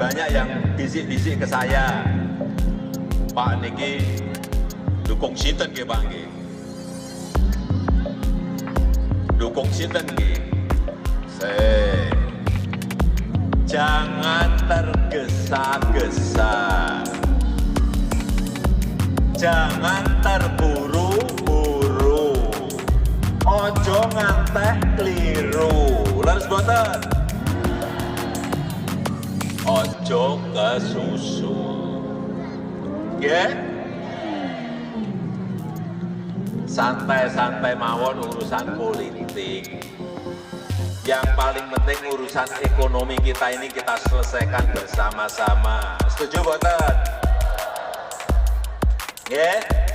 banyak yang bisik-bisik ke saya, Pak niki dukung sinten nggih Pak nggih. Dukung sinten nggih. Jangan tergesa-gesa. Jangan terburu-buru. Ojo ngantek keliru. Leres boten? Ojo kesusu. Nggih? Santai-santai mawon urusan politik. Yang paling penting urusan ekonomi kita ini kita selesaikan bersama-sama. Setuju boten? Nggih?